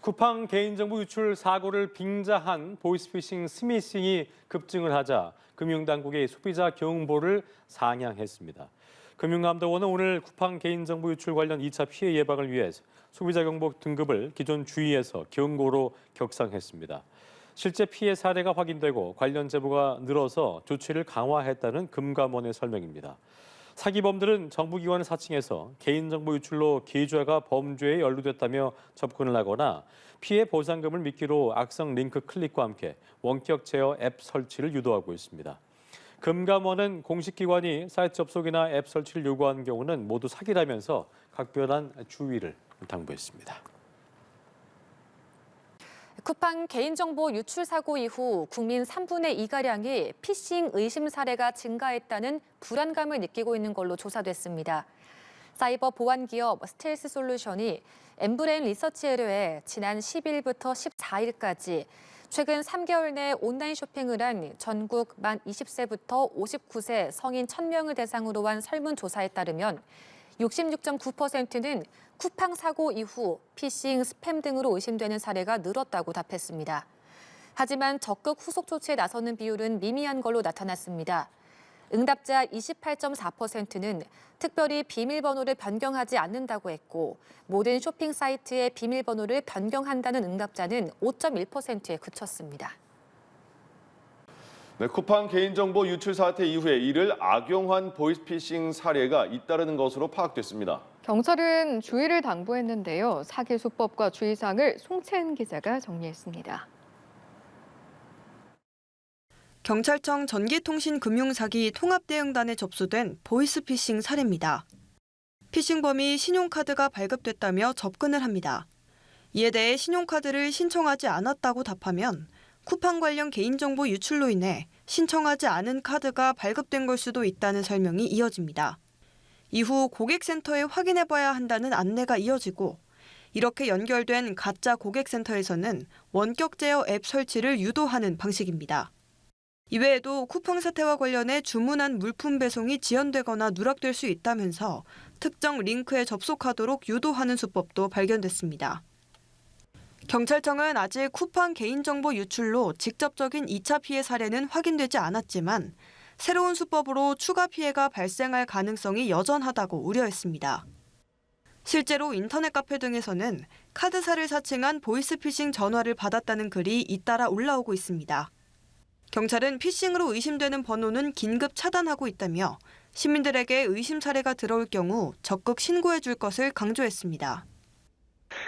쿠팡 개인정보 유출 사고를 빙자한 보이스피싱 스미싱이 급증을 하자 금융당국이 소비자 경보를 상향했습니다. 금융감독원은 오늘 쿠팡 개인정보 유출 관련 2차 피해 예방을 위해 소비자 경보 등급을 기존 주의에서 경고로 격상했습니다. 실제 피해 사례가 확인되고 관련 제보가 늘어서 조치를 강화했다는 금감원의 설명입니다. 사기범들은 정부기관을 사칭해서 개인정보 유출로 기주화가 범죄에 연루됐다며 접근을 하거나 피해 보상금을 미끼로 악성 링크 클릭과 함께 원격 제어 앱 설치를 유도하고 있습니다. 금감원은 공식 기관이 사이트 접속이나 앱 설치를 요구하는 경우는 모두 사기라면서 각별한 주의를 당부했습니다. 쿠팡 개인정보 유출 사고 이후 국민 3분의 2가량이 피싱 의심 사례가 증가했다는 불안감을 느끼고 있는 걸로 조사됐습니다. 사이버 보안 기업 스텔스 솔루션이 엠브레인 리서치에 의뢰해 지난 10일부터 14일까지 최근 3개월 내 온라인 쇼핑을 한 전국 만 20세부터 59세 성인 1,000명을 대상으로 한 설문조사에 따르면 66.9%는 쿠팡 사고 이후 피싱, 스팸 등으로 의심되는 사례가 늘었다고 답했습니다. 하지만 적극 후속 조치에 나서는 비율은 미미한 걸로 나타났습니다. 응답자 28.4%는 특별히 비밀번호를 변경하지 않는다고 했고 모든 쇼핑 사이트의 비밀번호를 변경한다는 응답자는 5.1%에 그쳤습니다. 네, 쿠팡 개인정보 유출 사태 이후에 이를 악용한 보이스피싱 사례가 잇따르는 것으로 파악됐습니다. 경찰은 주의를 당부했는데요. 사기 수법과 주의사항을 송채은 기자가 정리했습니다. 경찰청 전기통신금융사기 통합대응단에 접수된 보이스피싱 사례입니다. 피싱범이 신용카드가 발급됐다며 접근을 합니다. 이에 대해 신용카드를 신청하지 않았다고 답하면 쿠팡 관련 개인정보 유출로 인해 신청하지 않은 카드가 발급된 걸 수도 있다는 설명이 이어집니다. 이후 고객센터에 확인해봐야 한다는 안내가 이어지고 이렇게 연결된 가짜 고객센터에서는 원격 제어 앱 설치를 유도하는 방식입니다. 이외에도 쿠팡 사태와 관련해 주문한 물품 배송이 지연되거나 누락될 수 있다면서 특정 링크에 접속하도록 유도하는 수법도 발견됐습니다. 경찰청은 아직 쿠팡 개인정보 유출로 직접적인 2차 피해 사례는 확인되지 않았지만 새로운 수법으로 추가 피해가 발생할 가능성이 여전하다고 우려했습니다. 실제로 인터넷 카페 등에서는 카드사를 사칭한 보이스피싱 전화를 받았다는 글이 잇따라 올라오고 있습니다. 경찰은 피싱으로 의심되는 번호는 긴급 차단하고 있다며 시민들에게 의심 사례가 들어올 경우 적극 신고해 줄 것을 강조했습니다.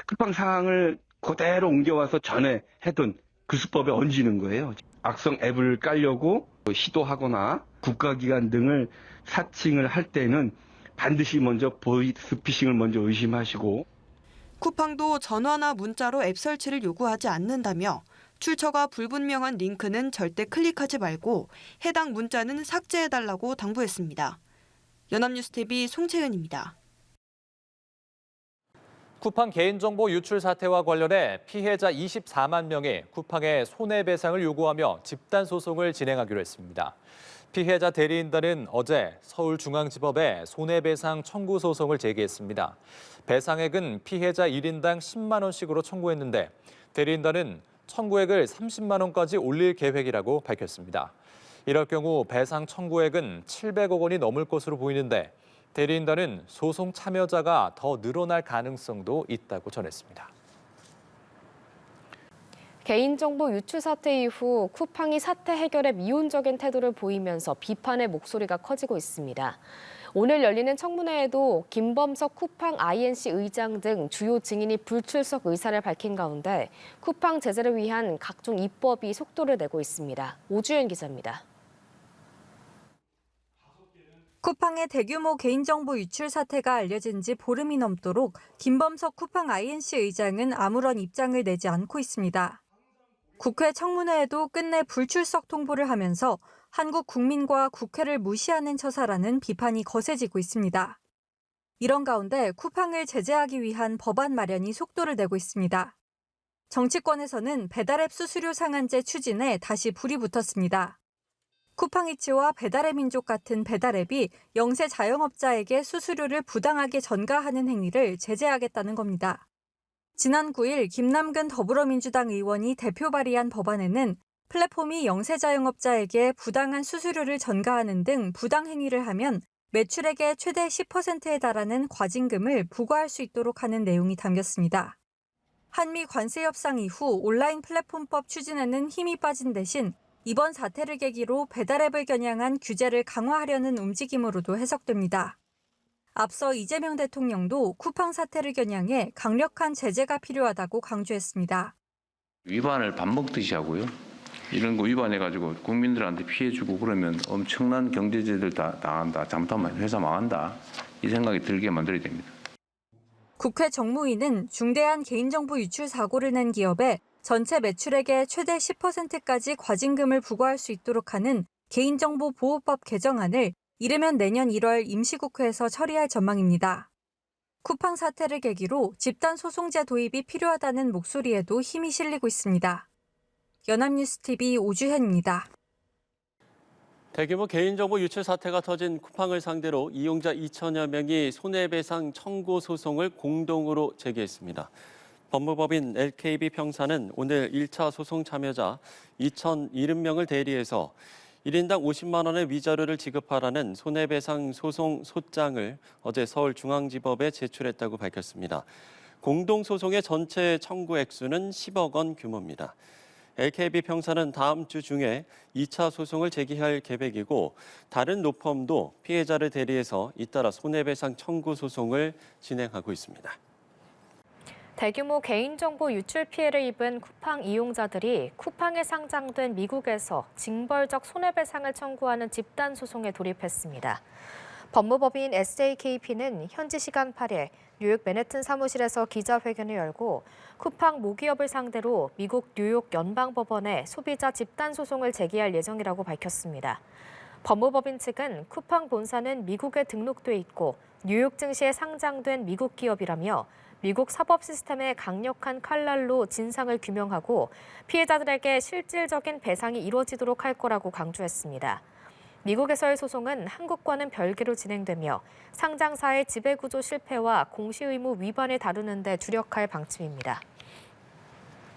쿠팡 상황을 그대로 옮겨와서 전에 했던 그 수법에 얹는 거예요. 악성 앱을 깔려고 시도하거나 국가기관 등을 사칭을 할 때는 반드시 먼저 보이스피싱을 먼저 의심하시고. 쿠팡도 전화나 문자로 앱 설치를 요구하지 않는다며 출처가 불분명한 링크는 절대 클릭하지 말고 해당 문자는 삭제해달라고 당부했습니다. 연합뉴스TV 송채은입니다. 쿠팡 개인정보 유출 사태와 관련해 피해자 24만 명이 쿠팡에 손해배상을 요구하며 집단소송을 진행하기로 했습니다. 피해자 대리인단은 어제 서울중앙지법에 손해배상 청구 소송을 제기했습니다. 배상액은 피해자 1인당 10만 원씩으로 청구했는데 대리인단은 청구액을 30만 원까지 올릴 계획이라고 밝혔습니다. 이럴 경우 배상 청구액은 700억 원이 넘을 것으로 보이는데 대리인단은 소송 참여자가 더 늘어날 가능성도 있다고 전했습니다. 개인정보 유출 사태 이후 쿠팡이 사태 해결에 미온적인 태도를 보이면서 비판의 목소리가 커지고 있습니다. 오늘 열리는 청문회에도 김범석 쿠팡 INC 의장 등 주요 증인이 불출석 의사를 밝힌 가운데 쿠팡 제재를 위한 각종 입법이 속도를 내고 있습니다. 오주연 기자입니다. 쿠팡의 대규모 개인정보 유출 사태가 알려진 지 보름이 넘도록 김범석 쿠팡 INC 의장은 아무런 입장을 내지 않고 있습니다. 국회 청문회에도 끝내 불출석 통보를 하면서 한국 국민과 국회를 무시하는 처사라는 비판이 거세지고 있습니다. 이런 가운데 쿠팡을 제재하기 위한 법안 마련이 속도를 내고 있습니다. 정치권에서는 배달앱 수수료 상한제 추진에 다시 불이 붙었습니다. 쿠팡이츠와 배달의 민족 같은 배달앱이 영세 자영업자에게 수수료를 부당하게 전가하는 행위를 제재하겠다는 겁니다. 지난 9일 김남근 더불어민주당 의원이 대표 발의한 법안에는 플랫폼이 영세자영업자에게 부당한 수수료를 전가하는 등 부당 행위를 하면 매출액의 최대 10%에 달하는 과징금을 부과할 수 있도록 하는 내용이 담겼습니다. 한미 관세 협상 이후 온라인 플랫폼법 추진에는 힘이 빠진 대신 이번 사태를 계기로 배달앱을 겨냥한 규제를 강화하려는 움직임으로도 해석됩니다. 앞서 이재명 대통령도 쿠팡 사태를 겨냥해 강력한 제재가 필요하다고 강조했습니다. 위반을 밥 먹듯이 하고요. 이런 거 위반해가지고 국민들한테 피해 주고 그러면 엄청난 경제제들 다 당한다. 잘못하면 회사 망한다. 이 생각이 들게 만들어야 됩니다. 국회 정무위는 중대한 개인정보 유출 사고를 낸 기업에 전체 매출액의 최대 10%까지 과징금을 부과할 수 있도록 하는 개인정보보호법 개정안을 이르면 내년 1월 임시국회에서 처리할 전망입니다. 쿠팡 사태를 계기로 집단소송제 도입이 필요하다는 목소리에도 힘이 실리고 있습니다. 연합뉴스TV 오주현입니다. 대규모 개인정보 유출 사태가 터진 쿠팡을 상대로 이용자 2천여 명이 손해배상 청구 소송을 공동으로 제기했습니다. 법무법인 LKB 평사는 오늘 1차 소송 참여자 2,070명을 대리해서 1인당 50만 원의 위자료를 지급하라는 손해배상 소송 소장을 어제 서울중앙지법에 제출했다고 밝혔습니다. 공동소송의 전체 청구 액수는 10억 원 규모입니다. LKB 평사는 다음 주 중에 2차 소송을 제기할 계획이고 다른 로펌도 피해자를 대리해서 잇따라 손해배상 청구 소송을 진행하고 있습니다. 대규모 개인정보 유출 피해를 입은 쿠팡 이용자들이 쿠팡에 상장된 미국에서 징벌적 손해배상을 청구하는 집단 소송에 돌입했습니다. 법무법인 SJKP는 현지 시간 8일 뉴욕 맨해튼 사무실에서 기자회견을 열고 쿠팡 모기업을 상대로 미국 뉴욕 연방법원에 소비자 집단 소송을 제기할 예정이라고 밝혔습니다. 법무법인 측은 쿠팡 본사는 미국에 등록돼 있고 뉴욕 증시에 상장된 미국 기업이라며 미국 사법 시스템의 강력한 칼날로 진상을 규명하고 피해자들에게 실질적인 배상이 이루어지도록 할 거라고 강조했습니다. 미국에서의 소송은 한국과는 별개로 진행되며 상장사의 지배구조 실패와 공시의무 위반을 다루는 데 주력할 방침입니다.